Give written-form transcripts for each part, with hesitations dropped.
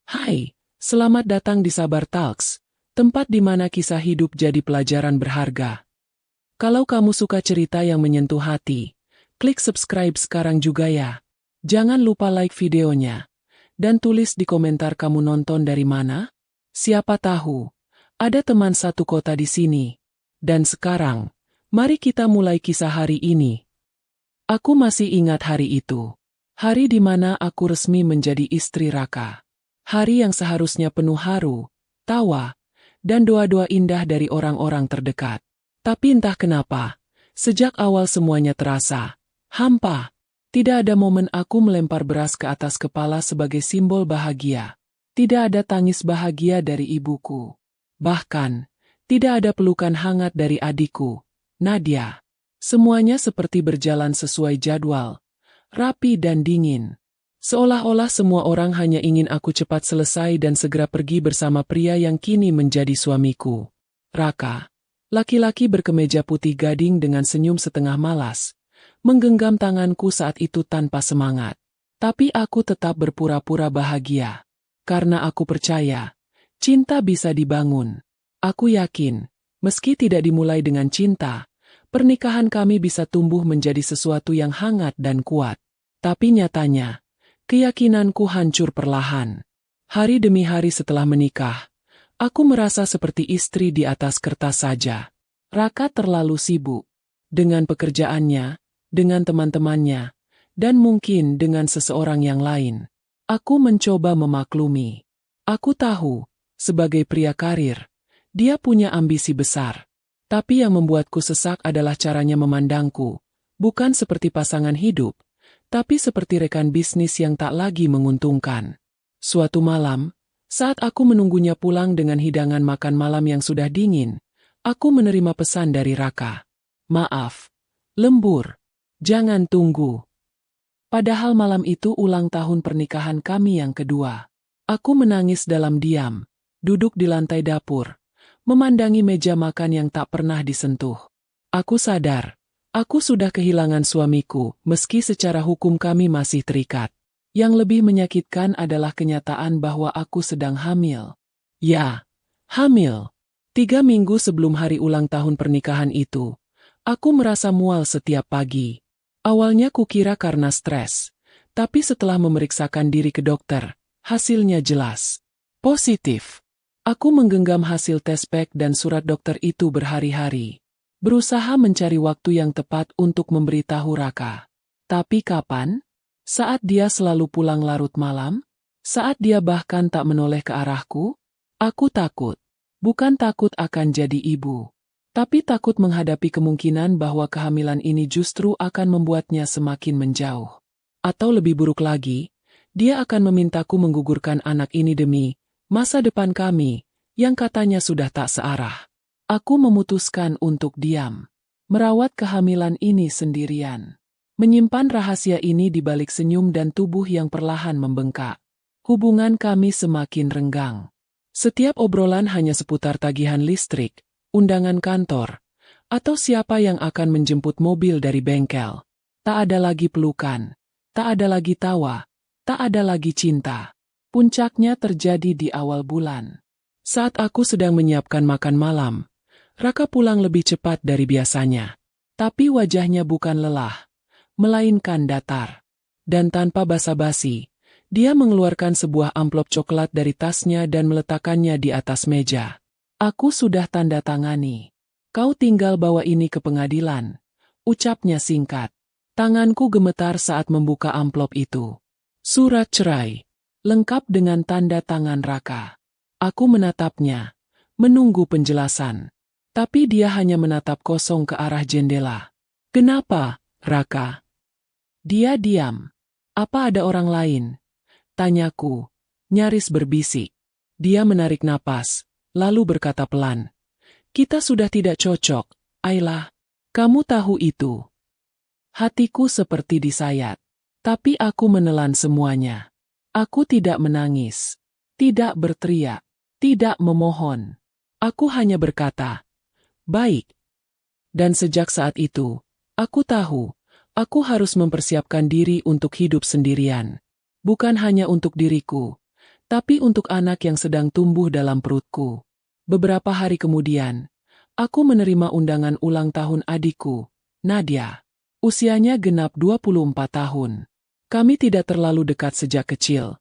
Hai, selamat datang di Sabar Talks, tempat di mana kisah hidup jadi pelajaran berharga. Kalau kamu suka cerita yang menyentuh hati, klik subscribe sekarang juga ya. Jangan lupa like videonya, dan tulis di komentar kamu nonton dari mana. Siapa tahu, ada teman satu kota di sini. Dan sekarang, mari kita mulai kisah hari ini. Aku masih ingat hari itu. Hari di mana aku resmi menjadi istri Raka. Hari yang seharusnya penuh haru, tawa, dan doa-doa indah dari orang-orang terdekat. Tapi entah kenapa, sejak awal semuanya terasa hampa. Tidak ada momen aku melempar beras ke atas kepala sebagai simbol bahagia. Tidak ada tangis bahagia dari ibuku. Bahkan, tidak ada pelukan hangat dari adikku, Nadia. Semuanya seperti berjalan sesuai jadwal, rapi dan dingin. Seolah-olah semua orang hanya ingin aku cepat selesai dan segera pergi bersama pria yang kini menjadi suamiku. Raka, laki-laki berkemeja putih gading dengan senyum setengah malas, menggenggam tanganku saat itu tanpa semangat. Tapi aku tetap berpura-pura bahagia. Karena aku percaya, cinta bisa dibangun. Aku yakin, meski tidak dimulai dengan cinta, pernikahan kami bisa tumbuh menjadi sesuatu yang hangat dan kuat. Tapi nyatanya, keyakinanku hancur perlahan. Hari demi hari setelah menikah, aku merasa seperti istri di atas kertas saja. Raka terlalu sibuk dengan pekerjaannya, dengan teman-temannya, dan mungkin dengan seseorang yang lain. Aku mencoba memaklumi. Aku tahu, sebagai pria karir, dia punya ambisi besar. Tapi yang membuatku sesak adalah caranya memandangku, bukan seperti pasangan hidup, tapi seperti rekan bisnis yang tak lagi menguntungkan. Suatu malam, saat aku menunggunya pulang dengan hidangan makan malam yang sudah dingin, aku menerima pesan dari Raka. Maaf, lembur, jangan tunggu. Padahal malam itu ulang tahun pernikahan kami yang kedua. Aku menangis dalam diam, duduk di lantai dapur, memandangi meja makan yang tak pernah disentuh. Aku sadar, aku sudah kehilangan suamiku, meski secara hukum kami masih terikat. Yang lebih menyakitkan adalah kenyataan bahwa aku sedang hamil. Ya, hamil. 3 minggu sebelum hari ulang tahun pernikahan itu, aku merasa mual setiap pagi. Awalnya kukira karena stres, tapi setelah memeriksakan diri ke dokter, hasilnya jelas positif. Aku menggenggam hasil tes pack dan surat dokter itu berhari-hari. Berusaha mencari waktu yang tepat untuk memberitahu Raka. Tapi kapan? Saat dia selalu pulang larut malam? Saat dia bahkan tak menoleh ke arahku? Aku takut. Bukan takut akan jadi ibu. Tapi takut menghadapi kemungkinan bahwa kehamilan ini justru akan membuatnya semakin menjauh. Atau lebih buruk lagi, dia akan memintaku menggugurkan anak ini demi masa depan kami, yang katanya sudah tak searah. Aku memutuskan untuk diam, merawat kehamilan ini sendirian. Menyimpan rahasia ini di balik senyum dan tubuh yang perlahan membengkak. Hubungan kami semakin renggang. Setiap obrolan hanya seputar tagihan listrik, undangan kantor, atau siapa yang akan menjemput mobil dari bengkel. Tak ada lagi pelukan, tak ada lagi tawa, tak ada lagi cinta. Puncaknya terjadi di awal bulan. Saat aku sedang menyiapkan makan malam, Raka pulang lebih cepat dari biasanya. Tapi wajahnya bukan lelah, melainkan datar. Dan tanpa basa-basi, dia mengeluarkan sebuah amplop coklat dari tasnya dan meletakkannya di atas meja. Aku sudah tanda tangani. Kau tinggal bawa ini ke pengadilan, ucapnya singkat. Tanganku gemetar saat membuka amplop itu. Surat cerai, lengkap dengan tanda tangan Raka. Aku menatapnya, menunggu penjelasan. Tapi dia hanya menatap kosong ke arah jendela. Kenapa, Raka? Dia diam. Apa ada orang lain? Tanyaku, nyaris berbisik. Dia menarik napas, lalu berkata pelan. Kita sudah tidak cocok, Ayla. Kamu tahu itu. Hatiku seperti disayat. Tapi aku menelan semuanya. Aku tidak menangis, tidak berteriak, tidak memohon. Aku hanya berkata, baik. Dan sejak saat itu, aku tahu, aku harus mempersiapkan diri untuk hidup sendirian. Bukan hanya untuk diriku, Tapi untuk anak yang sedang tumbuh dalam perutku. Beberapa hari kemudian, aku menerima undangan ulang tahun adikku, Nadia. Usianya genap 24 tahun. Kami tidak terlalu dekat sejak kecil,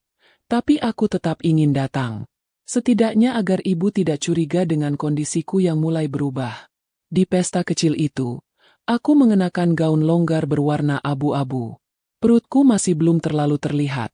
tapi aku tetap ingin datang. Setidaknya agar ibu tidak curiga dengan kondisiku yang mulai berubah. Di pesta kecil itu, aku mengenakan gaun longgar berwarna abu-abu. Perutku masih belum terlalu terlihat,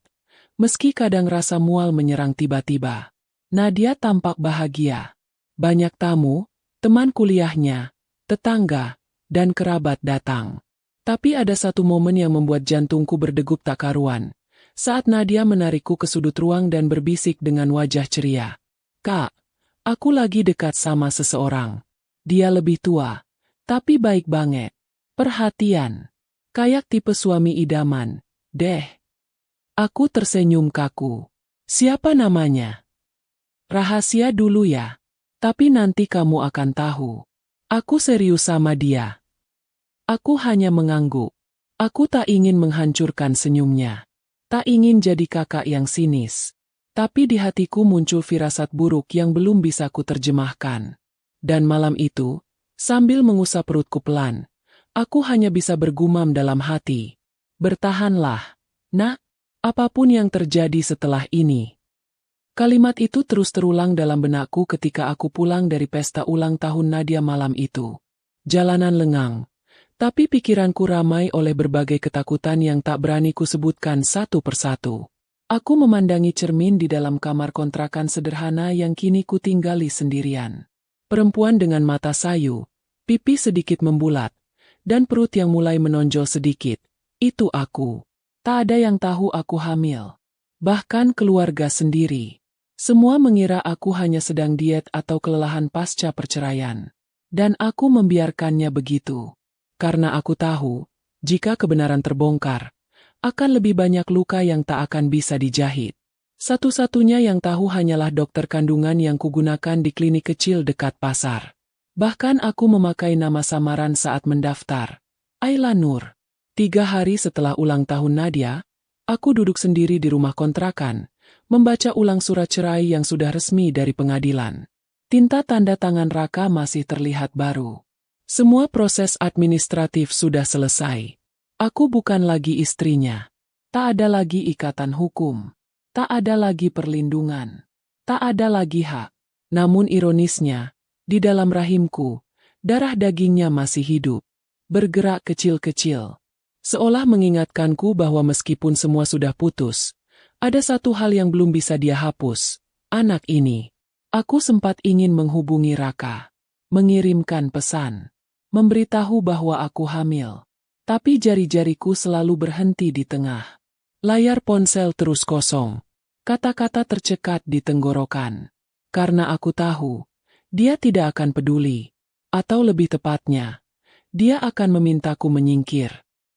meski kadang rasa mual menyerang tiba-tiba. Nadia tampak bahagia. Banyak tamu, teman kuliahnya, tetangga, dan kerabat datang. Tapi ada satu momen yang membuat jantungku berdegup tak karuan. Saat Nadia menarikku ke sudut ruang dan berbisik dengan wajah ceria. "Kak, aku lagi dekat sama seseorang. Dia lebih tua, tapi baik banget. Perhatian. Kayak tipe suami idaman, deh." Aku tersenyum kaku. "Siapa namanya?" "Rahasia dulu ya. Tapi nanti kamu akan tahu." Aku serius sama dia. Aku hanya mengangguk. Aku tak ingin menghancurkan senyumnya. Tak ingin jadi kakak yang sinis. Tapi di hatiku muncul firasat buruk yang belum bisa kuterjemahkan. Dan malam itu, sambil mengusap perutku pelan, aku hanya bisa bergumam dalam hati. "Bertahanlah, nak, apapun yang terjadi setelah ini." Kalimat itu terus terulang dalam benakku ketika aku pulang dari pesta ulang tahun Nadia malam itu. Jalanan lengang, tapi pikiranku ramai oleh berbagai ketakutan yang tak berani kusebutkan satu persatu. Aku memandangi cermin di dalam kamar kontrakan sederhana yang kini kutinggali sendirian. Perempuan dengan mata sayu, pipi sedikit membulat, dan perut yang mulai menonjol sedikit. Itu aku. Tak ada yang tahu aku hamil. Bahkan keluarga sendiri. Semua mengira aku hanya sedang diet atau kelelahan pasca perceraian. Dan aku membiarkannya begitu. Karena aku tahu, jika kebenaran terbongkar, akan lebih banyak luka yang tak akan bisa dijahit. Satu-satunya yang tahu hanyalah dokter kandungan yang kugunakan di klinik kecil dekat pasar. Bahkan aku memakai nama samaran saat mendaftar. Ayla Nur. 3 hari setelah ulang tahun Nadia, aku duduk sendiri di rumah kontrakan, membaca ulang surat cerai yang sudah resmi dari pengadilan. Tinta tanda tangan Raka masih terlihat baru. Semua proses administratif sudah selesai. Aku bukan lagi istrinya. Tak ada lagi ikatan hukum. Tak ada lagi perlindungan. Tak ada lagi hak. Namun ironisnya, di dalam rahimku, darah dagingnya masih hidup. Bergerak kecil-kecil. Seolah mengingatkanku bahwa meskipun semua sudah putus, ada satu hal yang belum bisa dia hapus. Anak ini. Aku sempat ingin menghubungi Raka. Mengirimkan pesan. Memberitahu bahwa aku hamil. Tapi jari-jariku selalu berhenti di tengah. Layar ponsel terus kosong. Kata-kata tercekat di tenggorokan. Karena aku tahu, dia tidak akan peduli. Atau lebih tepatnya, dia akan memintaku menyingkir.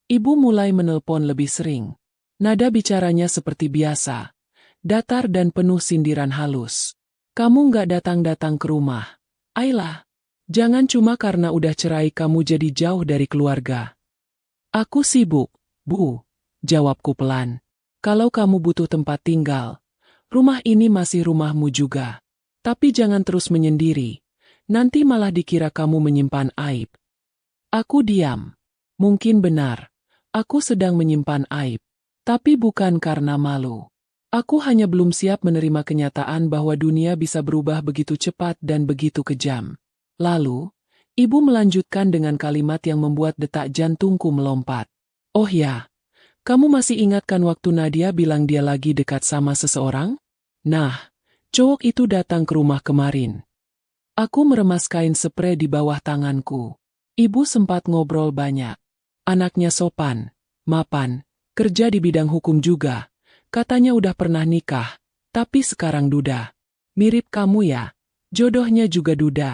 Ibu mulai menelpon lebih sering. Nada bicaranya seperti biasa. Datar dan penuh sindiran halus. "Kamu nggak datang-datang ke rumah, Ayla. Jangan cuma karena udah cerai kamu jadi jauh dari keluarga." "Aku sibuk, Bu," jawabku pelan. "Kalau kamu butuh tempat tinggal, rumah ini masih rumahmu juga. Tapi jangan terus menyendiri, nanti malah dikira kamu menyimpan aib." Aku diam. Mungkin benar, aku sedang menyimpan aib. Tapi bukan karena malu. Aku hanya belum siap menerima kenyataan bahwa dunia bisa berubah begitu cepat dan begitu kejam. Lalu, ibu melanjutkan dengan kalimat yang membuat detak jantungku melompat. "Oh ya, kamu masih ingatkan waktu Nadia bilang dia lagi dekat sama seseorang? Nah, cowok itu datang ke rumah kemarin." Aku meremas kain spray di bawah tanganku. Ibu sempat ngobrol banyak. Anaknya sopan, mapan, kerja di bidang hukum juga. Katanya udah pernah nikah, tapi sekarang duda. Mirip kamu ya, jodohnya juga duda.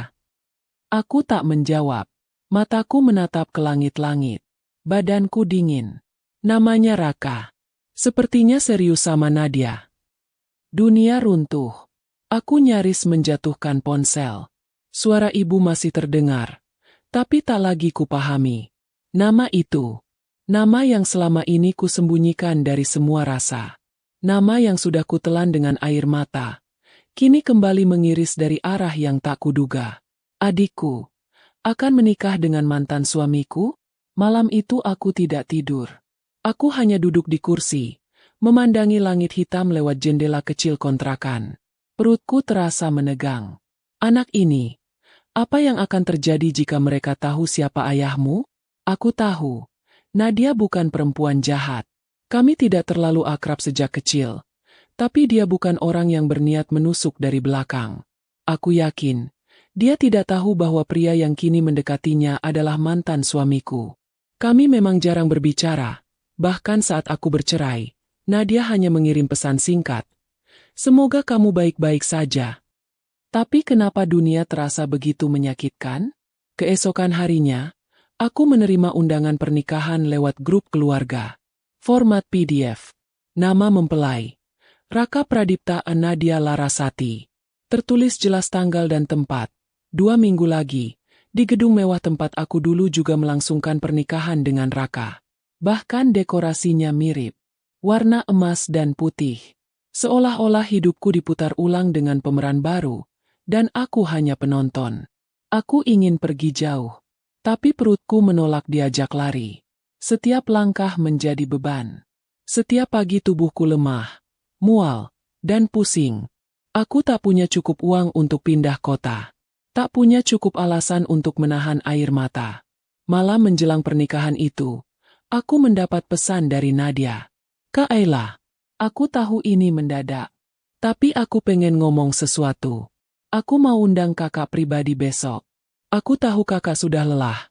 Aku tak menjawab. Mataku menatap ke langit-langit. Badanku dingin. Namanya Raka. Sepertinya serius sama Nadia. Dunia runtuh. Aku nyaris menjatuhkan ponsel. Suara ibu masih terdengar. Tapi tak lagi kupahami. Nama itu. Nama yang selama ini kusembunyikan dari semua rasa. Nama yang sudah kutelan dengan air mata, kini kembali mengiris dari arah yang tak kuduga. Adikku akan menikah dengan mantan suamiku? Malam itu aku tidak tidur. Aku hanya duduk di kursi, memandangi langit hitam lewat jendela kecil kontrakan. Perutku terasa menegang. Anak ini, apa yang akan terjadi jika mereka tahu siapa ayahmu? Aku tahu, Nadia bukan perempuan jahat. Kami tidak terlalu akrab sejak kecil. Tapi dia bukan orang yang berniat menusuk dari belakang. Aku yakin, dia tidak tahu bahwa pria yang kini mendekatinya adalah mantan suamiku. Kami memang jarang berbicara. Bahkan saat aku bercerai, Nadia hanya mengirim pesan singkat. Semoga kamu baik-baik saja. Tapi kenapa dunia terasa begitu menyakitkan? Keesokan harinya, aku menerima undangan pernikahan lewat grup keluarga. Format PDF. Nama mempelai. Raka Pradipta Nadia Larasati. Tertulis jelas tanggal dan tempat. 2 minggu lagi, di gedung mewah tempat aku dulu juga melangsungkan pernikahan dengan Raka. Bahkan dekorasinya mirip. Warna emas dan putih. Seolah-olah hidupku diputar ulang dengan pemeran baru. Dan aku hanya penonton. Aku ingin pergi jauh. Tapi perutku menolak diajak lari. Setiap langkah menjadi beban. Setiap pagi tubuhku lemah, mual, dan pusing. Aku tak punya cukup uang untuk pindah kota. Tak punya cukup alasan untuk menahan air mata. Malam menjelang pernikahan itu, aku mendapat pesan dari Nadia. Kak Ayla, aku tahu ini mendadak. Tapi aku pengen ngomong sesuatu. Aku mau undang kakak pribadi besok. Aku tahu kakak sudah lelah.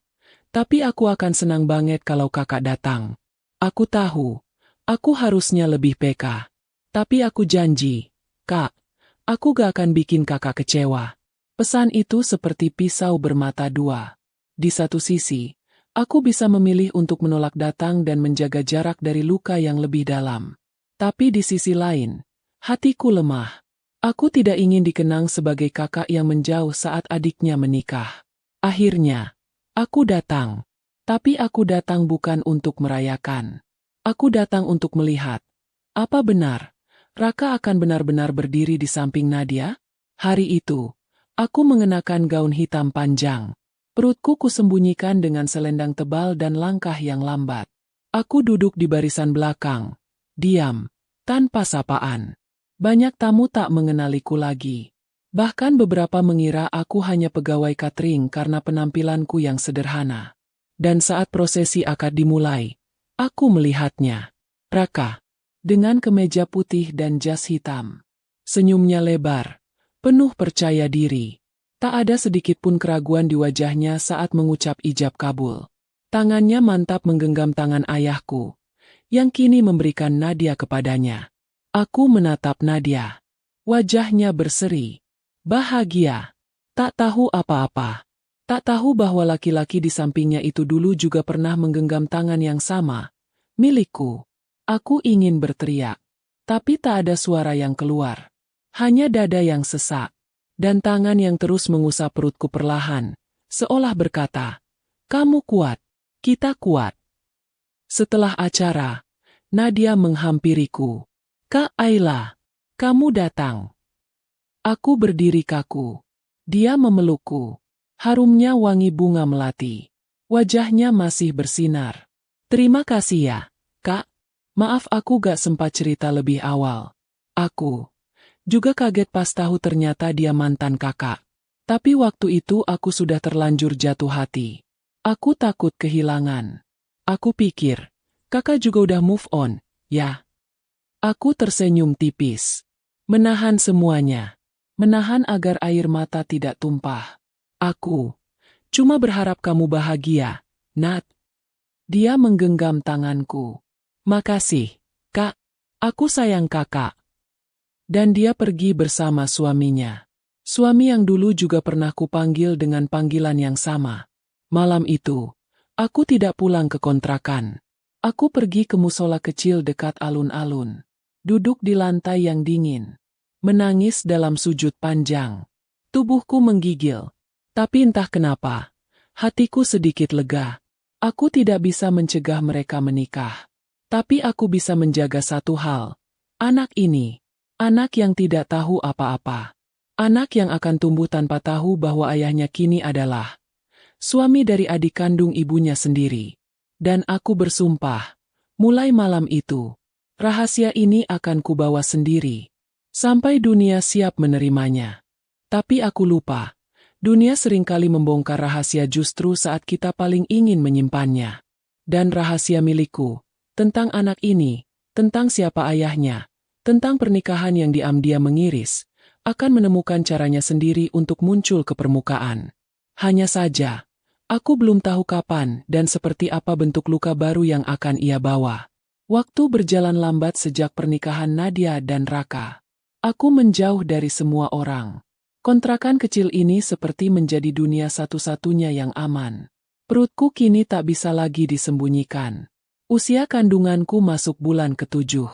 Tapi aku akan senang banget kalau kakak datang. Aku tahu, aku harusnya lebih peka. Tapi aku janji, Kak, aku gak akan bikin kakak kecewa. Pesan itu seperti pisau bermata dua. Di satu sisi, aku bisa memilih untuk menolak datang dan menjaga jarak dari luka yang lebih dalam. Tapi di sisi lain, hatiku lemah. Aku tidak ingin dikenang sebagai kakak yang menjauh saat adiknya menikah. Akhirnya, aku datang. Tapi aku datang bukan untuk merayakan. Aku datang untuk melihat. Apa benar, Raka akan benar-benar berdiri di samping Nadia? Hari itu, aku mengenakan gaun hitam panjang. Perutku kusembunyikan dengan selendang tebal dan langkah yang lambat. Aku duduk di barisan belakang. Diam, tanpa sapaan. Banyak tamu tak mengenaliku lagi. Bahkan beberapa mengira aku hanya pegawai catering karena penampilanku yang sederhana. Dan saat prosesi akad dimulai, aku melihatnya. Raka, dengan kemeja putih dan jas hitam. Senyumnya lebar, penuh percaya diri. Tak ada sedikit pun keraguan di wajahnya saat mengucap ijab kabul. Tangannya mantap menggenggam tangan ayahku, yang kini memberikan Nadia kepadanya. Aku menatap Nadia. Wajahnya berseri. Bahagia. Tak tahu apa-apa. Tak tahu bahwa laki-laki di sampingnya itu dulu juga pernah menggenggam tangan yang sama. Milikku. Aku ingin berteriak. Tapi tak ada suara yang keluar. Hanya dada yang sesak. Dan tangan yang terus mengusap perutku perlahan. Seolah berkata, kamu kuat. Kita kuat. Setelah acara, Nadia menghampiriku. Kak Ayla, kamu datang. Aku berdiri kaku. Dia memelukku. Harumnya wangi bunga melati. Wajahnya masih bersinar. Terima kasih ya, Kak. Maaf aku gak sempat cerita lebih awal. Aku juga kaget pas tahu ternyata dia mantan kakak. Tapi waktu itu aku sudah terlanjur jatuh hati. Aku takut kehilangan. Aku pikir, kakak juga udah move on, ya? Aku tersenyum tipis. Menahan semuanya. Menahan agar air mata tidak tumpah. Aku cuma berharap kamu bahagia, Nat. Dia menggenggam tanganku. Makasih, Kak. Aku sayang kakak. Dan dia pergi bersama suaminya. Suami yang dulu juga pernah kupanggil dengan panggilan yang sama. Malam itu, aku tidak pulang ke kontrakan. Aku pergi ke musola kecil dekat alun-alun. Duduk di lantai yang dingin. Menangis dalam sujud panjang. Tubuhku menggigil. Tapi entah kenapa, hatiku sedikit lega. Aku tidak bisa mencegah mereka menikah. Tapi aku bisa menjaga satu hal. Anak ini, anak yang tidak tahu apa-apa. Anak yang akan tumbuh tanpa tahu bahwa ayahnya kini adalah suami dari adik kandung ibunya sendiri. Dan aku bersumpah, mulai malam itu, rahasia ini akan kubawa sendiri. Sampai dunia siap menerimanya. Tapi aku lupa, dunia seringkali membongkar rahasia justru saat kita paling ingin menyimpannya. Dan rahasia milikku, tentang anak ini, tentang siapa ayahnya, tentang pernikahan yang diam-diam mengiris, akan menemukan caranya sendiri untuk muncul ke permukaan. Hanya saja, aku belum tahu kapan dan seperti apa bentuk luka baru yang akan ia bawa. Waktu berjalan lambat sejak pernikahan Nadia dan Raka. Aku menjauh dari semua orang. Kontrakan kecil ini seperti menjadi dunia satu-satunya yang aman. Perutku kini tak bisa lagi disembunyikan. Usia kandunganku masuk bulan ke-7.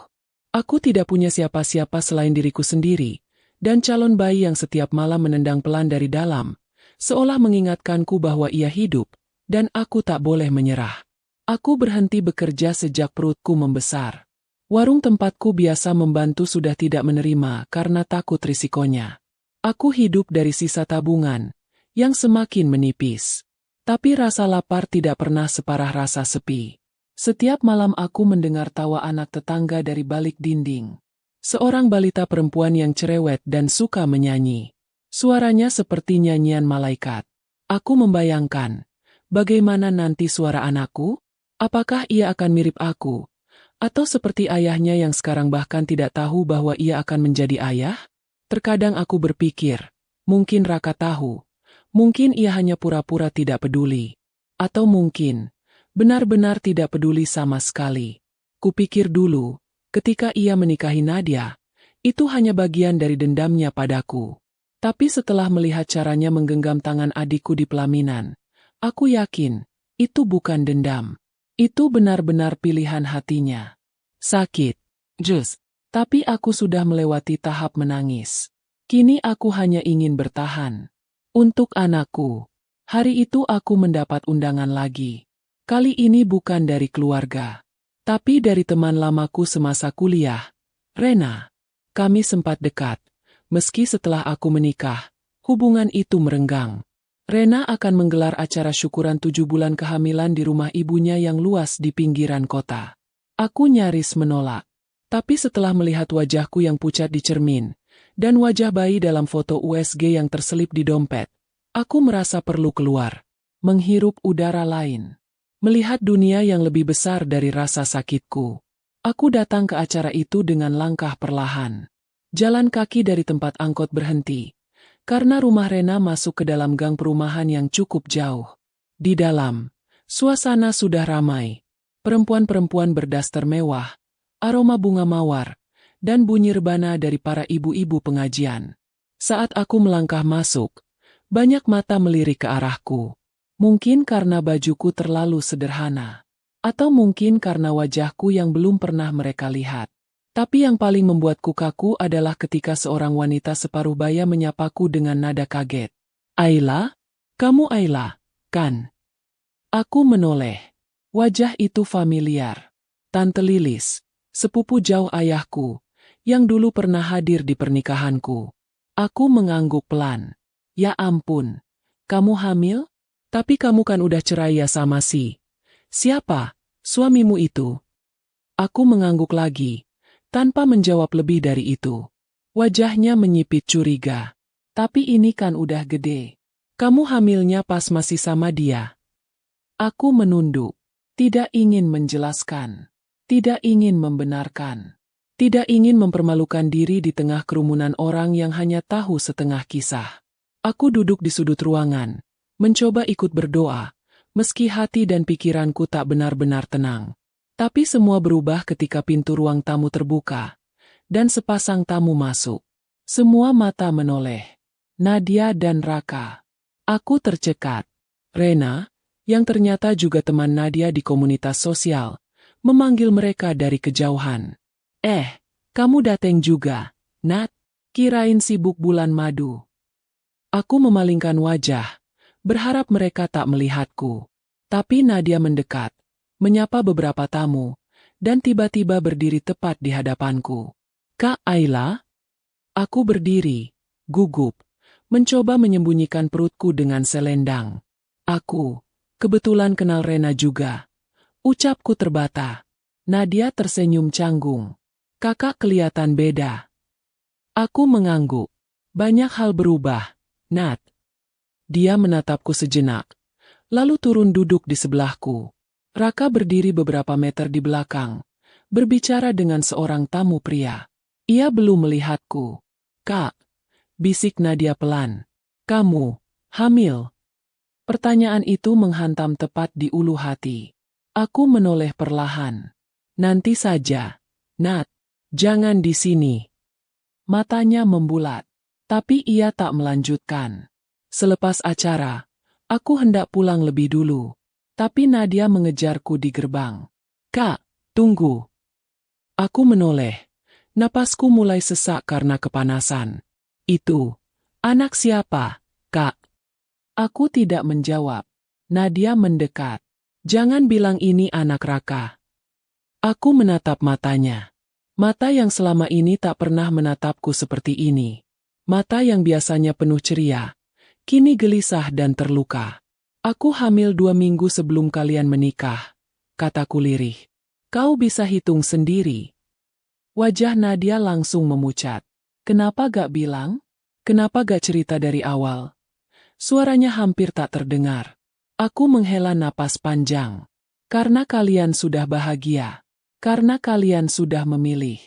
Aku tidak punya siapa-siapa selain diriku sendiri, dan calon bayi yang setiap malam menendang pelan dari dalam, seolah mengingatkanku bahwa ia hidup, dan aku tak boleh menyerah. Aku berhenti bekerja sejak perutku membesar. Warung tempatku biasa membantu sudah tidak menerima karena takut risikonya. Aku hidup dari sisa tabungan, yang semakin menipis. Tapi rasa lapar tidak pernah separah rasa sepi. Setiap malam aku mendengar tawa anak tetangga dari balik dinding. Seorang balita perempuan yang cerewet dan suka menyanyi. Suaranya seperti nyanyian malaikat. Aku membayangkan, bagaimana nanti suara anakku? Apakah ia akan mirip aku? Atau seperti ayahnya yang sekarang bahkan tidak tahu bahwa ia akan menjadi ayah? Terkadang aku berpikir, mungkin Raka tahu. Mungkin ia hanya pura-pura tidak peduli. Atau mungkin benar-benar tidak peduli sama sekali. Kupikir dulu, ketika ia menikahi Nadia, itu hanya bagian dari dendamnya padaku. Tapi setelah melihat caranya menggenggam tangan adikku di pelaminan, aku yakin, itu bukan dendam. Itu benar-benar pilihan hatinya. Sakit, Jus. Tapi aku sudah melewati tahap menangis. Kini aku hanya ingin bertahan. Untuk anakku, hari itu aku mendapat undangan lagi. Kali ini bukan dari keluarga, tapi dari teman lamaku semasa kuliah, Rena. Kami sempat dekat, meski setelah aku menikah, hubungan itu merenggang. Rena akan menggelar acara syukuran 7 bulan kehamilan di rumah ibunya yang luas di pinggiran kota. Aku nyaris menolak, tapi setelah melihat wajahku yang pucat di cermin, dan wajah bayi dalam foto USG yang terselip di dompet, aku merasa perlu keluar, menghirup udara lain. Melihat dunia yang lebih besar dari rasa sakitku. Aku datang ke acara itu dengan langkah perlahan. Jalan kaki dari tempat angkot berhenti, karena rumah Rena masuk ke dalam gang perumahan yang cukup jauh. Di dalam, suasana sudah ramai. Perempuan-perempuan berdaster mewah, aroma bunga mawar, dan bunyi rebana dari para ibu-ibu pengajian. Saat aku melangkah masuk, banyak mata melirik ke arahku. Mungkin karena bajuku terlalu sederhana. Atau mungkin karena wajahku yang belum pernah mereka lihat. Tapi yang paling membuatku kaku adalah ketika seorang wanita separuh baya menyapaku dengan nada kaget. Ayla? Kamu Ayla, kan? Aku menoleh. Wajah itu familiar. Tante Lilis, sepupu jauh ayahku, yang dulu pernah hadir di pernikahanku. Aku mengangguk pelan. Ya ampun, kamu hamil? Tapi kamu kan udah cerai ya sama siapa? Suamimu itu? Aku mengangguk lagi, tanpa menjawab lebih dari itu. Wajahnya menyipit curiga. Tapi ini kan udah gede. Kamu hamilnya pas masih sama dia? Aku menunduk. Tidak ingin menjelaskan. Tidak ingin membenarkan. Tidak ingin mempermalukan diri di tengah kerumunan orang yang hanya tahu setengah kisah. Aku duduk di sudut ruangan. Mencoba ikut berdoa, meski hati dan pikiranku tak benar-benar tenang. Tapi semua berubah ketika pintu ruang tamu terbuka, dan sepasang tamu masuk. Semua mata menoleh. Nadia dan Raka. Aku tercekat. Rena, yang ternyata juga teman Nadia di komunitas sosial, memanggil mereka dari kejauhan. Kamu dateng juga, Nat? Kirain sibuk bulan madu. Aku memalingkan wajah. Berharap mereka tak melihatku. Tapi Nadia mendekat, menyapa beberapa tamu, dan tiba-tiba berdiri tepat di hadapanku. Kak Ayla? Aku berdiri, gugup, mencoba menyembunyikan perutku dengan selendang. Aku, kebetulan kenal Rena juga. Ucapku terbata. Nadia tersenyum canggung. Kakak kelihatan beda. Aku mengangguk. Banyak hal berubah, Nat. Dia menatapku sejenak, lalu turun duduk di sebelahku. Raka berdiri beberapa meter di belakang, berbicara dengan seorang tamu pria. Ia belum melihatku. Kak, bisik Nadia pelan. Kamu hamil? Pertanyaan itu menghantam tepat di ulu hati. Aku menoleh perlahan. Nanti saja, Nat. Jangan di sini. Matanya membulat. Tapi ia tak melanjutkan. Selepas acara, aku hendak pulang lebih dulu. Tapi Nadia mengejarku di gerbang. Kak, tunggu. Aku menoleh. Napasku mulai sesak karena kepanasan. Itu, anak siapa, Kak? Aku tidak menjawab. Nadia mendekat. Jangan bilang ini anak Raka. Aku menatap matanya. Mata yang selama ini tak pernah menatapku seperti ini. Mata yang biasanya penuh ceria, kini gelisah dan terluka. Aku hamil 2 minggu sebelum kalian menikah, kataku lirih. Kau bisa hitung sendiri. Wajah Nadia langsung memucat. Kenapa gak bilang? Kenapa gak cerita dari awal? Suaranya hampir tak terdengar. Aku menghela napas panjang. Karena kalian sudah bahagia. Karena kalian sudah memilih.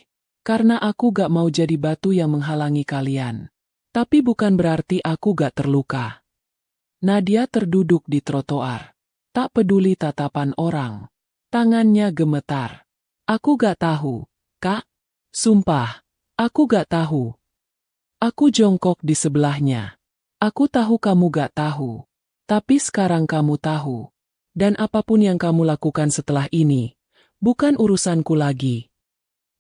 Karena aku gak mau jadi batu yang menghalangi kalian. Tapi bukan berarti aku gak terluka. Nadia terduduk di trotoar. Tak peduli tatapan orang. Tangannya gemetar. Aku gak tahu, Kak. Sumpah, aku gak tahu. Aku jongkok di sebelahnya. Aku tahu kamu gak tahu. Tapi sekarang kamu tahu. Dan apapun yang kamu lakukan setelah ini, bukan urusanku lagi.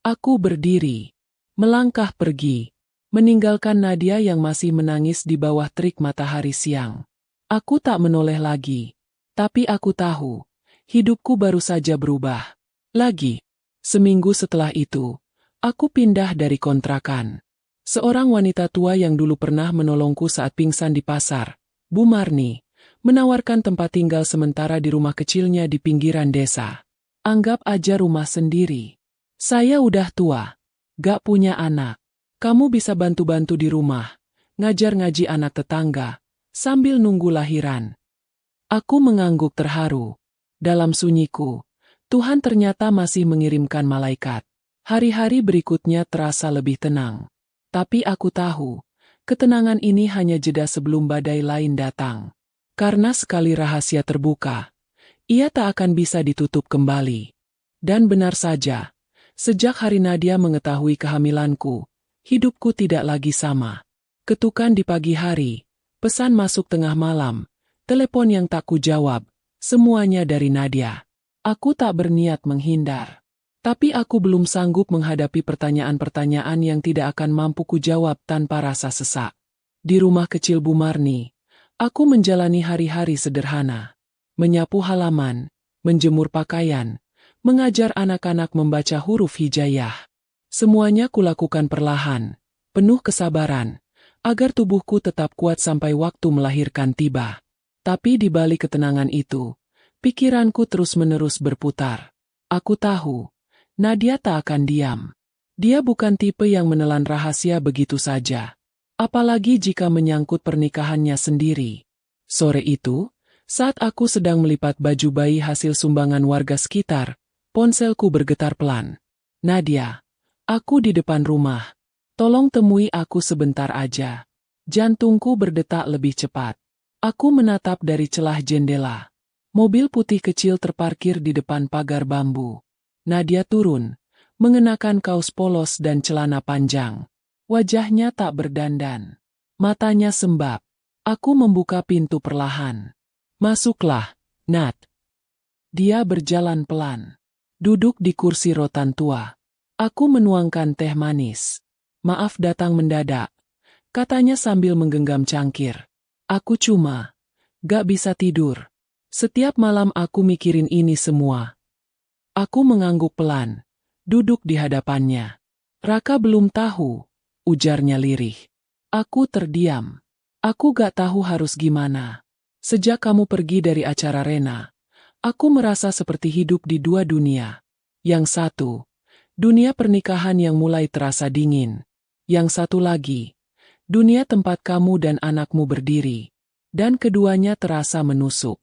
Aku berdiri, melangkah pergi, meninggalkan Nadia yang masih menangis di bawah terik matahari siang. Aku tak menoleh lagi, tapi aku tahu, hidupku baru saja berubah. Lagi, seminggu setelah itu, aku pindah dari kontrakan. Seorang wanita tua yang dulu pernah menolongku saat pingsan di pasar, Bu Marni, menawarkan tempat tinggal sementara di rumah kecilnya di pinggiran desa. Anggap aja rumah sendiri. Saya udah tua, gak punya anak. Kamu bisa bantu-bantu di rumah, ngajar ngaji anak tetangga, sambil nunggu lahiran. Aku mengangguk terharu. Dalam sunyiku, Tuhan ternyata masih mengirimkan malaikat. Hari-hari berikutnya terasa lebih tenang. Tapi aku tahu, ketenangan ini hanya jeda sebelum badai lain datang. Karena sekali rahasia terbuka, ia tak akan bisa ditutup kembali. Dan benar saja, sejak hari Nadia mengetahui kehamilanku, hidupku tidak lagi sama. Ketukan di pagi hari, pesan masuk tengah malam, telepon yang tak kujawab, semuanya dari Nadia. Aku tak berniat menghindar. Tapi aku belum sanggup menghadapi pertanyaan-pertanyaan yang tidak akan mampu kujawab tanpa rasa sesak. Di rumah kecil Bu Marni, aku menjalani hari-hari sederhana. Menyapu halaman, menjemur pakaian, mengajar anak-anak membaca huruf hijayah. Semuanya kulakukan perlahan, penuh kesabaran, agar tubuhku tetap kuat sampai waktu melahirkan tiba. Tapi di balik ketenangan itu, pikiranku terus-menerus berputar. Aku tahu, Nadia tak akan diam. Dia bukan tipe yang menelan rahasia begitu saja. Apalagi jika menyangkut pernikahannya sendiri. Sore itu, saat aku sedang melipat baju bayi hasil sumbangan warga sekitar, ponselku bergetar pelan. Nadia, aku di depan rumah. Tolong temui aku sebentar aja. Jantungku berdetak lebih cepat. Aku menatap dari celah jendela. Mobil putih kecil terparkir di depan pagar bambu. Nadia turun, mengenakan kaos polos dan celana panjang. Wajahnya tak berdandan. Matanya sembab. Aku membuka pintu perlahan. Masuklah, Nat. Dia berjalan pelan. Duduk di kursi rotan tua. Aku menuangkan teh manis. Maaf datang mendadak, katanya sambil menggenggam cangkir. Aku cuma gak bisa tidur. Setiap malam aku mikirin ini semua. Aku mengangguk pelan, duduk di hadapannya. Raka belum tahu, ujarnya lirih. Aku terdiam. Aku gak tahu harus gimana. Sejak kamu pergi dari acara Rena, aku merasa seperti hidup di dua dunia. Yang satu, dunia pernikahan yang mulai terasa dingin. Yang satu lagi, dunia tempat kamu dan anakmu berdiri. Dan keduanya terasa menusuk.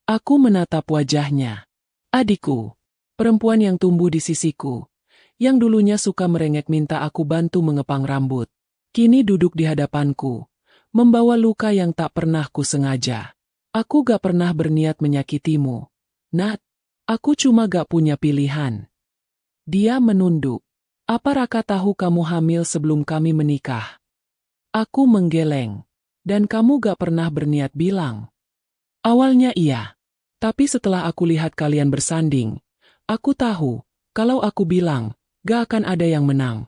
Aku menatap wajahnya. Adikku, perempuan yang tumbuh di sisiku, yang dulunya suka merengek minta aku bantu mengepang rambut, kini duduk di hadapanku, membawa luka yang tak pernah kusengaja. Aku gak pernah berniat menyakitimu, Nat. Aku cuma gak punya pilihan. Dia menunduk. Apa Raka tahu kamu hamil sebelum kami menikah? Aku menggeleng. Dan kamu gak pernah berniat bilang. Awalnya iya. Tapi setelah aku lihat kalian bersanding, aku tahu, kalau aku bilang, gak akan ada yang menang.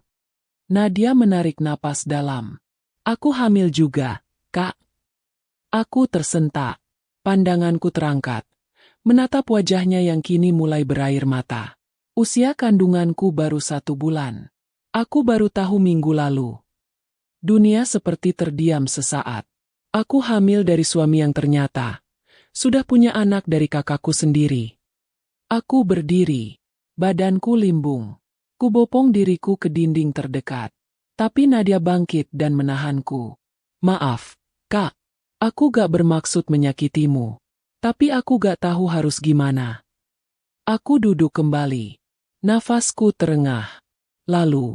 Nadia menarik napas dalam. Aku hamil juga, Kak. Aku tersentak. Pandanganku terangkat. Menatap wajahnya yang kini mulai berair mata. Usia kandunganku baru 1 bulan. Aku baru tahu minggu lalu. Dunia seperti terdiam sesaat. Aku hamil dari suami yang ternyata sudah punya anak dari kakakku sendiri. Aku berdiri. Badanku limbung. Kubopong diriku ke dinding terdekat. Tapi Nadia bangkit dan menahanku. Maaf, Kak. Aku gak bermaksud menyakitimu. Tapi aku gak tahu harus gimana. Aku duduk kembali. Nafasku terengah. Lalu,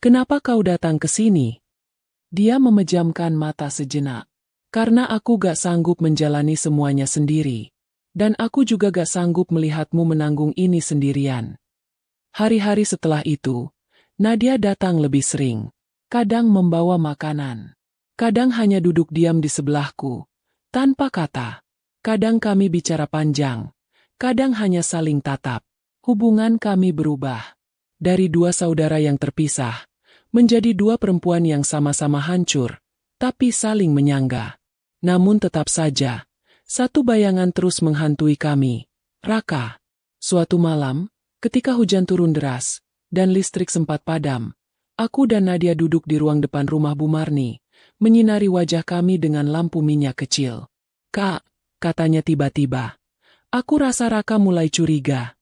kenapa kau datang ke sini? Dia memejamkan mata sejenak. Karena aku gak sanggup menjalani semuanya sendiri. Dan aku juga gak sanggup melihatmu menanggung ini sendirian. Hari-hari setelah itu, Nadia datang lebih sering. Kadang membawa makanan. Kadang hanya duduk diam di sebelahku. Tanpa kata. Kadang kami bicara panjang. Kadang hanya saling tatap. Hubungan kami berubah. Dari 2 saudara yang terpisah, menjadi 2 perempuan yang sama-sama hancur, tapi saling menyangga. Namun tetap saja, satu bayangan terus menghantui kami. Raka. Suatu malam, ketika hujan turun deras, dan listrik sempat padam, aku dan Nadia duduk di ruang depan rumah Bu Marni, menyinari wajah kami dengan lampu minyak kecil. Kak, katanya tiba-tiba. Aku rasa Raka mulai curiga.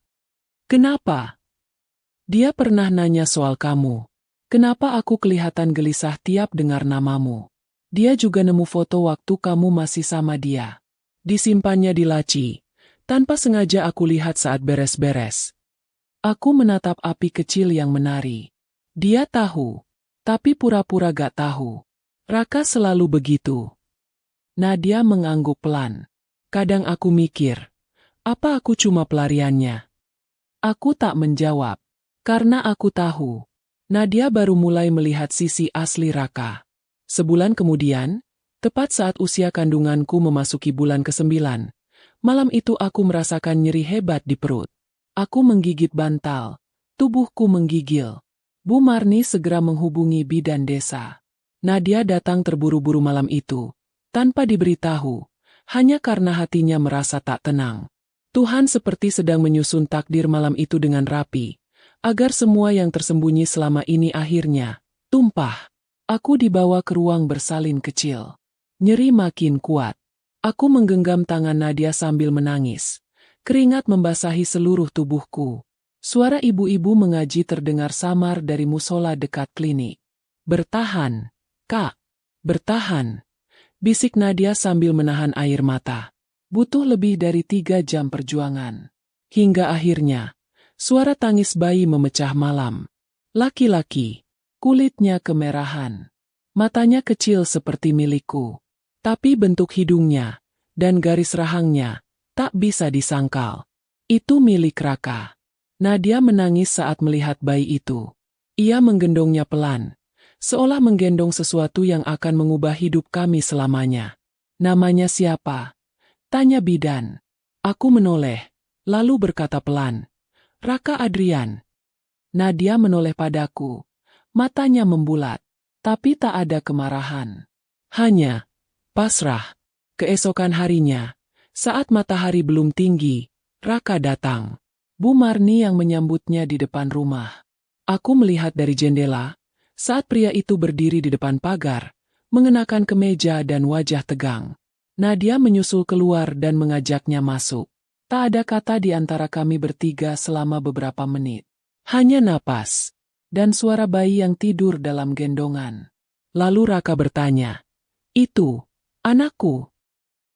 Kenapa? Dia pernah nanya soal kamu. Kenapa aku kelihatan gelisah tiap dengar namamu? Dia juga nemu foto waktu kamu masih sama dia. Disimpannya di laci. Tanpa sengaja aku lihat saat beres-beres. Aku menatap api kecil yang menari. Dia tahu. Tapi pura-pura gak tahu. Raka selalu begitu. Nadia mengangguk pelan. Kadang aku mikir. Apa aku cuma pelariannya? Aku tak menjawab. Karena aku tahu. Nadia baru mulai melihat sisi asli Raka. Sebulan kemudian, tepat saat usia kandunganku memasuki bulan ke-9, malam itu aku merasakan nyeri hebat di perut. Aku menggigit bantal, tubuhku menggigil. Bu Marni segera menghubungi bidan desa. Nadia datang terburu-buru malam itu, tanpa diberitahu, hanya karena hatinya merasa tak tenang. Tuhan seperti sedang menyusun takdir malam itu dengan rapi, agar semua yang tersembunyi selama ini akhirnya tumpah. Aku dibawa ke ruang bersalin kecil. Nyeri makin kuat. Aku menggenggam tangan Nadia sambil menangis. Keringat membasahi seluruh tubuhku. Suara ibu-ibu mengaji terdengar samar dari musola dekat klinik. Bertahan, Kak. Bertahan. Bisik Nadia sambil menahan air mata. Butuh lebih dari 3 jam perjuangan. Hingga akhirnya, suara tangis bayi memecah malam. Laki-laki. Kulitnya kemerahan. Matanya kecil seperti milikku. Tapi bentuk hidungnya dan garis rahangnya tak bisa disangkal. Itu milik Raka. Nadia menangis saat melihat bayi itu. Ia menggendongnya pelan, seolah menggendong sesuatu yang akan mengubah hidup kami selamanya. Namanya siapa? Tanya bidan. Aku menoleh, lalu berkata pelan. Raka Adrian. Nadia menoleh padaku. Matanya membulat, tapi tak ada kemarahan. Hanya pasrah. Keesokan harinya, saat matahari belum tinggi, Raka datang. Bu Marni yang menyambutnya di depan rumah. Aku melihat dari jendela, saat pria itu berdiri di depan pagar, mengenakan kemeja dan wajah tegang. Nadia menyusul keluar dan mengajaknya masuk. Tak ada kata di antara kami bertiga selama beberapa menit. Hanya napas, dan suara bayi yang tidur dalam gendongan. Lalu Raka bertanya, "Itu, anakku?"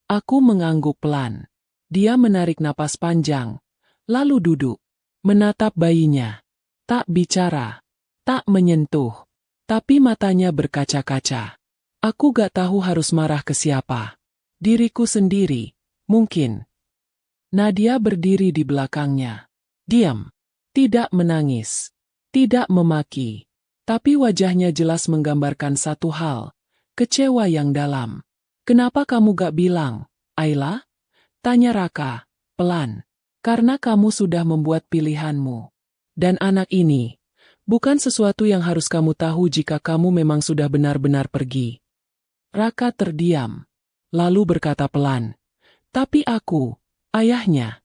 Aku mengangguk pelan. Dia menarik napas panjang, lalu duduk, menatap bayinya. Tak bicara, tak menyentuh, tapi matanya berkaca-kaca. Aku gak tahu harus marah ke siapa. Diriku sendiri, mungkin. Nadia berdiri di belakangnya. Diam. Tidak menangis. Tidak memaki. Tapi wajahnya jelas menggambarkan satu hal. Kecewa yang dalam. "Kenapa kamu gak bilang, Ayla?" Tanya Raka, pelan. "Karena kamu sudah membuat pilihanmu. Dan anak ini, bukan sesuatu yang harus kamu tahu jika kamu memang sudah benar-benar pergi." Raka terdiam. Lalu berkata pelan, "Tapi aku, ayahnya."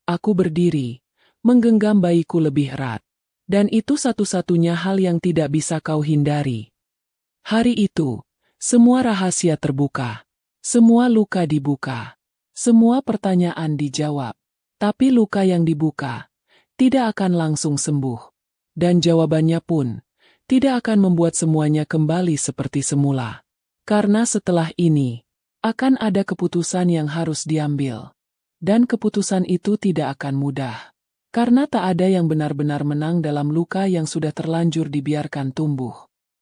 Aku berdiri, menggenggam bayiku lebih erat. Dan itu satu-satunya hal yang tidak bisa kau hindari. Hari itu, semua rahasia terbuka. Semua luka dibuka. Semua pertanyaan dijawab. Tapi luka yang dibuka tidak akan langsung sembuh. Dan jawabannya pun tidak akan membuat semuanya kembali seperti semula. Karena setelah ini, akan ada keputusan yang harus diambil. Dan keputusan itu tidak akan mudah. Karena tak ada yang benar-benar menang dalam luka yang sudah terlanjur dibiarkan tumbuh.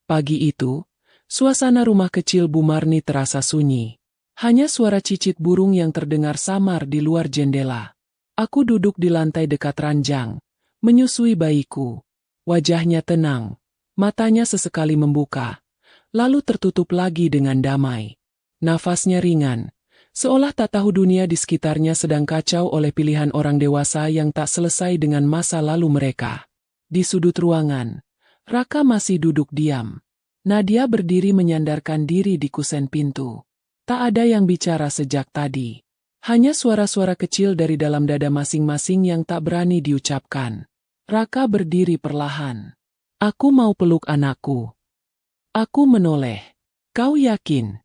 Pagi itu, suasana rumah kecil Bu Marni terasa sunyi. Hanya suara cicit burung yang terdengar samar di luar jendela. Aku duduk di lantai dekat ranjang, menyusui bayiku. Wajahnya tenang, matanya sesekali membuka, lalu tertutup lagi dengan damai. Nafasnya ringan, seolah tak tahu dunia di sekitarnya sedang kacau oleh pilihan orang dewasa yang tak selesai dengan masa lalu mereka. Di sudut ruangan, Raka masih duduk diam. Nadia berdiri menyandarkan diri di kusen pintu. Tak ada yang bicara sejak tadi. Hanya suara-suara kecil dari dalam dada masing-masing yang tak berani diucapkan. Raka berdiri perlahan. "Aku mau peluk anakku." Aku menoleh. "Kau yakin?"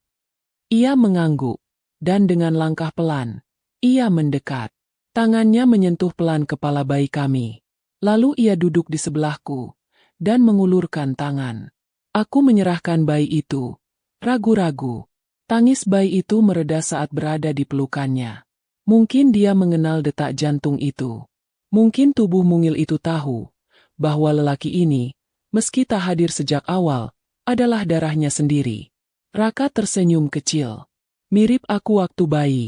Ia mengangguk. Dan dengan langkah pelan, ia mendekat. Tangannya menyentuh pelan kepala bayi kami. Lalu ia duduk di sebelahku dan mengulurkan tangan. Aku menyerahkan bayi itu, ragu-ragu. Tangis bayi itu mereda saat berada di pelukannya. Mungkin dia mengenal detak jantung itu. Mungkin tubuh mungil itu tahu bahwa lelaki ini, meski tak hadir sejak awal, adalah darahnya sendiri. Raka tersenyum kecil. "Mirip aku waktu bayi."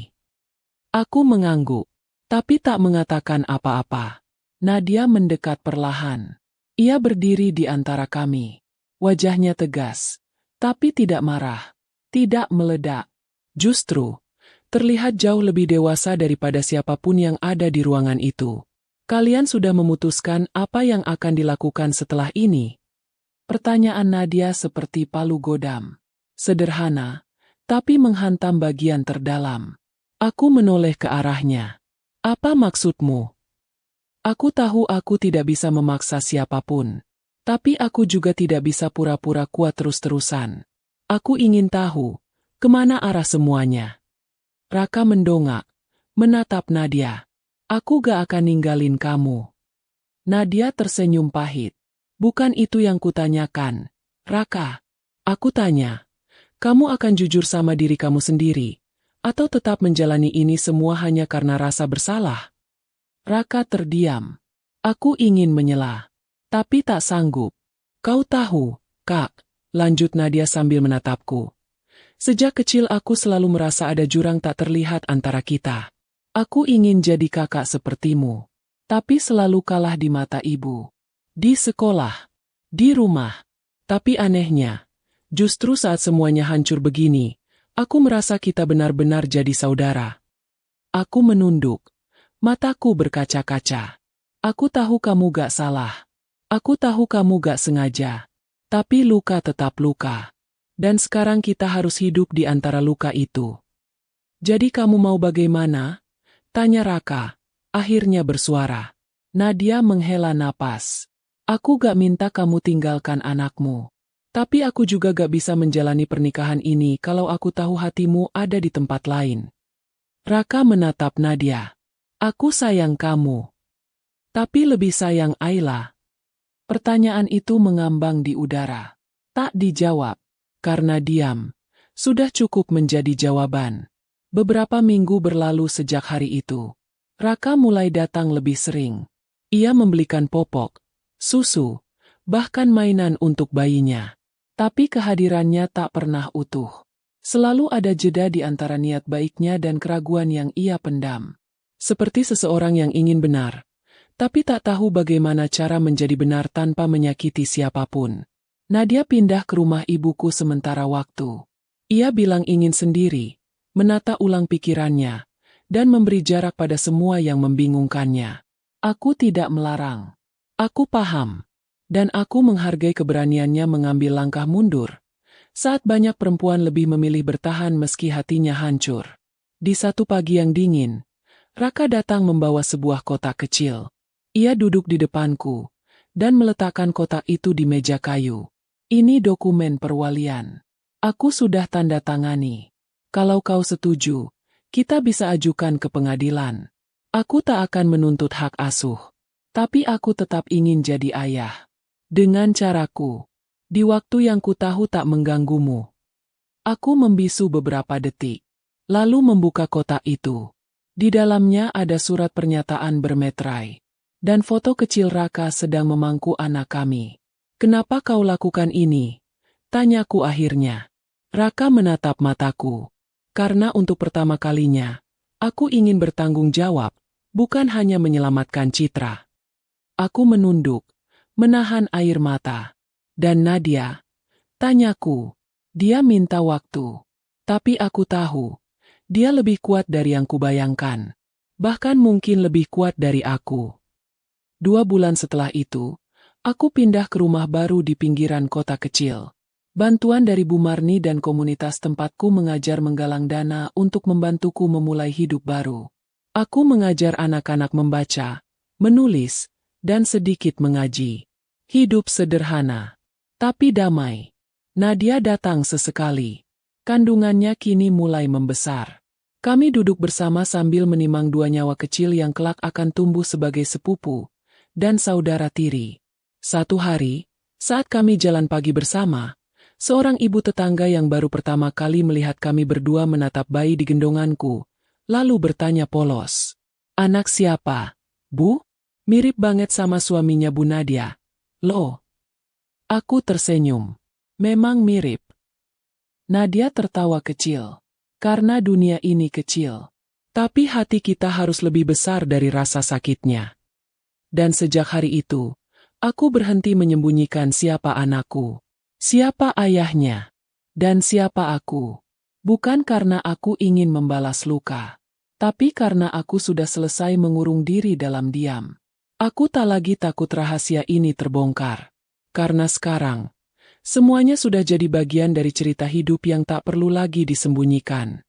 Aku mengangguk, tapi tak mengatakan apa-apa. Nadia mendekat perlahan. Ia berdiri di antara kami. Wajahnya tegas, tapi tidak marah. Tidak meledak. Justru, terlihat jauh lebih dewasa daripada siapapun yang ada di ruangan itu. "Kalian sudah memutuskan apa yang akan dilakukan setelah ini?" Pertanyaan Nadia seperti palu godam. Sederhana, tapi menghantam bagian terdalam. Aku menoleh ke arahnya. "Apa maksudmu?" Aku tahu aku tidak bisa memaksa siapapun. Tapi aku juga tidak bisa pura-pura kuat terus-terusan. Aku ingin tahu, kemana arah semuanya. Raka mendongak, menatap Nadia. "Aku gak akan ninggalin kamu." Nadia tersenyum pahit. "Bukan itu yang kutanyakan, Raka. Aku tanya, kamu akan jujur sama diri kamu sendiri, atau tetap menjalani ini semua hanya karena rasa bersalah?" Raka terdiam. Aku ingin menyela, tapi tak sanggup. "Kau tahu, Kak," lanjut Nadia sambil menatapku. "Sejak kecil aku selalu merasa ada jurang tak terlihat antara kita. Aku ingin jadi kakak sepertimu, tapi selalu kalah di mata ibu. Di sekolah, di rumah. Tapi anehnya, justru saat semuanya hancur begini, aku merasa kita benar-benar jadi saudara." Aku menunduk. Mataku berkaca-kaca. "Aku tahu kamu gak salah. Aku tahu kamu gak sengaja. Tapi luka tetap luka. Dan sekarang kita harus hidup di antara luka itu." "Jadi kamu mau bagaimana?" tanya Raka, akhirnya bersuara. Nadia menghela napas. Aku gak minta kamu tinggalkan anakmu. Tapi aku juga gak bisa menjalani pernikahan ini kalau aku tahu hatimu ada di tempat lain. Raka menatap Nadia. Aku sayang kamu. Tapi lebih sayang Ayla. Pertanyaan itu mengambang di udara. Tak dijawab. Karena diam. Sudah cukup menjadi jawaban. Beberapa minggu berlalu sejak hari itu. Raka mulai datang lebih sering. Ia membelikan popok, susu, bahkan mainan untuk bayinya. Tapi kehadirannya tak pernah utuh. Selalu ada jeda di antara niat baiknya dan keraguan yang ia pendam. Seperti seseorang yang ingin benar, tapi tak tahu bagaimana cara menjadi benar tanpa menyakiti siapapun. Nadia pindah ke rumah ibuku sementara waktu. Ia bilang ingin sendiri, menata ulang pikirannya, dan memberi jarak pada semua yang membingungkannya. Aku tidak melarang. Aku paham. Dan aku menghargai keberaniannya mengambil langkah mundur. Saat banyak perempuan lebih memilih bertahan meski hatinya hancur. Di satu pagi yang dingin, Raka datang membawa sebuah kotak kecil. Ia duduk di depanku, dan meletakkan kotak itu di meja kayu. Ini dokumen perwalian. Aku sudah tanda tangani. Kalau kau setuju, kita bisa ajukan ke pengadilan. Aku tak akan menuntut hak asuh. Tapi aku tetap ingin jadi ayah. Dengan caraku. Di waktu yang ku tahu tak mengganggumu. Aku membisu beberapa detik. Lalu membuka kotak itu. Di dalamnya ada surat pernyataan bermeterai. Dan foto kecil Raka sedang memangku anak kami. Kenapa kau lakukan ini? Tanyaku akhirnya. Raka menatap mataku. Karena untuk pertama kalinya, aku ingin bertanggung jawab, bukan hanya menyelamatkan citra. Aku menunduk, menahan air mata. Dan Nadia? Tanyaku. Dia minta waktu. Tapi aku tahu, dia lebih kuat dari yang kubayangkan. Bahkan mungkin lebih kuat dari aku. 2 bulan setelah itu, aku pindah ke rumah baru di pinggiran kota kecil. Bantuan dari Bu Marni dan komunitas tempatku mengajar menggalang dana untuk membantuku memulai hidup baru. Aku mengajar anak-anak membaca, menulis, dan sedikit mengaji. Hidup sederhana, tapi damai. Nadia datang sesekali. Kandungannya kini mulai membesar. Kami duduk bersama sambil menimang 2 nyawa kecil yang kelak akan tumbuh sebagai sepupu dan saudara tiri. Satu hari, saat kami jalan pagi bersama, seorang ibu tetangga yang baru pertama kali melihat kami berdua menatap bayi di gendonganku, lalu bertanya polos. Anak siapa, Bu? Mirip banget sama suaminya Bu Nadia. Loh. Aku tersenyum. Memang mirip. Nadia tertawa kecil. Karena dunia ini kecil. Tapi hati kita harus lebih besar dari rasa sakitnya. Dan sejak hari itu, aku berhenti menyembunyikan siapa anakku, siapa ayahnya, dan siapa aku. Bukan karena aku ingin membalas luka, tapi karena aku sudah selesai mengurung diri dalam diam. Aku tak lagi takut rahasia ini terbongkar. Karena sekarang, semuanya sudah jadi bagian dari cerita hidup yang tak perlu lagi disembunyikan.